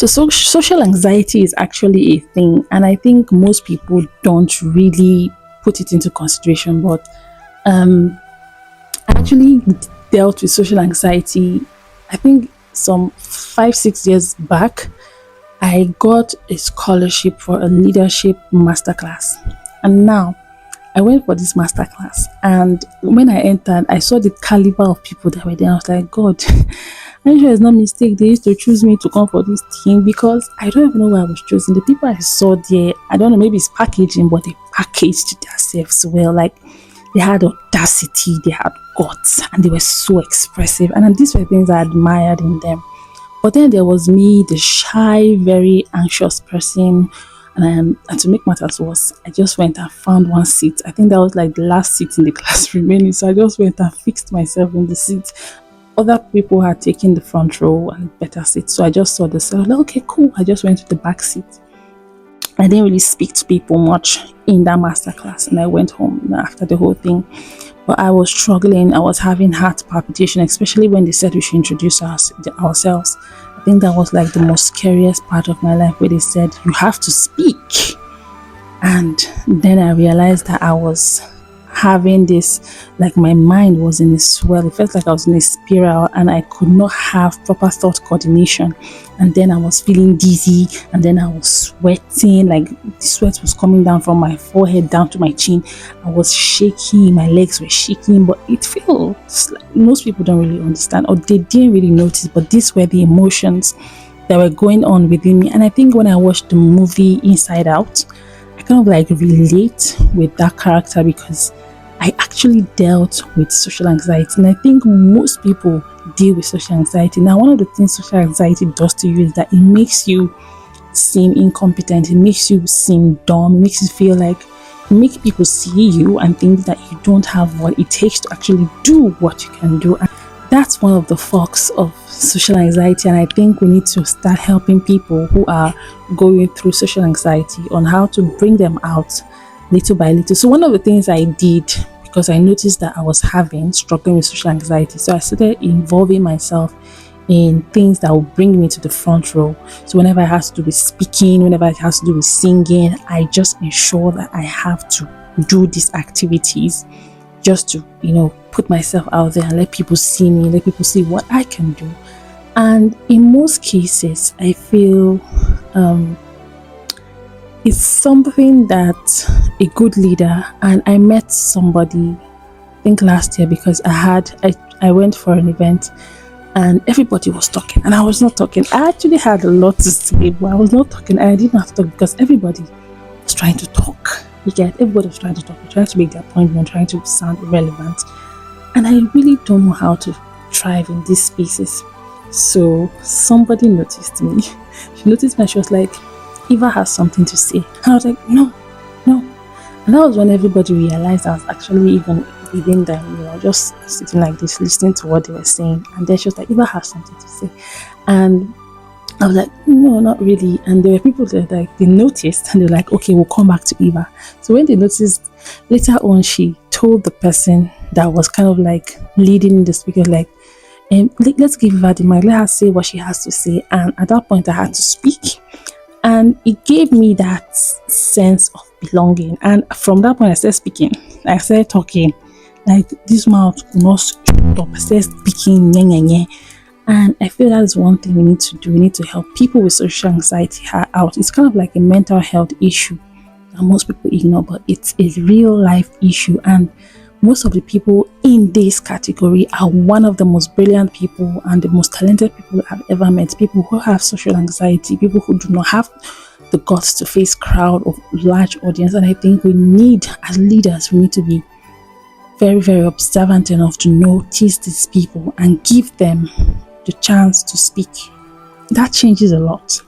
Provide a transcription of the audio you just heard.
Social anxiety is actually a thing, and I think most people don't really put it into consideration. But um, I actually dealt with social anxiety, I think some 5, 6 years back. I got a scholarship for a leadership masterclass. And now I went for this masterclass. And when I entered, I saw the caliber of people that were there. I was like, God, I'm sure it's not mistake. They used to choose me to come for this team because I don't even know why I was chosen. The people I saw there, I don't know, maybe it's packaging, but they packaged themselves well. Like they had audacity, they had guts, and they were so expressive. And these were things I admired in them. But then there was me, the shy, very anxious person. And to make matters worse, I just went and found one seat. I think that was like the last seat in the class remaining. So I just went and fixed myself in the seat. Other people had taken the front row and better seats. So I just saw this. I was like, okay, cool. I just went to the back seat. I didn't really speak to people much in that masterclass, and I went home after the whole thing. But I was struggling. I was having heart palpitation, especially when they said we should introduce ourselves. I think that was like the most scariest part of my life, where they said you have to speak. And then I realized that I was having this, like my mind was in a swell. It felt like I was in a spiral and I could not have proper thought coordination. And then I was feeling dizzy, and then I was sweating, like the sweat was coming down from my forehead down to my chin. I was shaking, my legs were shaking, but it feels like most people don't really understand, or they didn't really notice, but these were the emotions that were going on within me. And I think when I watched the movie Inside Out, I kind of like relate with that character because I actually dealt with social anxiety, and I think most people deal with social anxiety. Now, one of the things social anxiety does to you is that it makes you seem incompetent, it makes you seem dumb, it makes you feel like, it makes people see you and think that you don't have what it takes to actually do what you can do. And that's one of the forks of social anxiety, and I think we need to start helping people who are going through social anxiety on how to bring them out little by little. So one of the things I did, because I noticed that I was struggling with social anxiety, so I started involving myself in things that will bring me to the front row. So whenever it has to do with speaking, whenever it has to do with singing, I just ensure that I have to do these activities just to, put myself out there and let people see me, let people see what I can do. And in most cases, I feel it's something that a good leader, and I met somebody, I think last year, because I went for an event and everybody was talking and I was not talking. I actually had a lot to say, but I was not talking, and I didn't have to talk because everybody was trying to talk. Everybody was trying to talk, trying to make their point, trying to sound relevant. And I really don't know how to thrive in these spaces. So somebody noticed me. She noticed me and she was like, Eva has something to say. And I was like, no. And that was when everybody realized I was actually even within them, just sitting like this, listening to what they were saying. And then she was like, Eva has something to say. And I was like, no, not really. And there were people that they noticed and they're like, okay, we'll come back to Eva. So when they noticed, later on, she told the person that was kind of like leading the speaker, like, let's give Eva the mic, let her say what she has to say. And at that point, I had to speak. And it gave me that sense of belonging. And from that point, I started speaking. I started talking. Like, this mouth will not stop. I started speaking. Nye, nye, nye. And I feel that is one thing we need to do. We need to help people with social anxiety out. It's kind of like a mental health issue that most people ignore, but it's a real life issue. And most of the people in this category are one of the most brilliant people and the most talented people I've ever met. People who have social anxiety, people who do not have the guts to face crowd of large audience. And I think we need, as leaders, we need to be very, very observant enough to notice these people and give them the chance to speak. That changes a lot.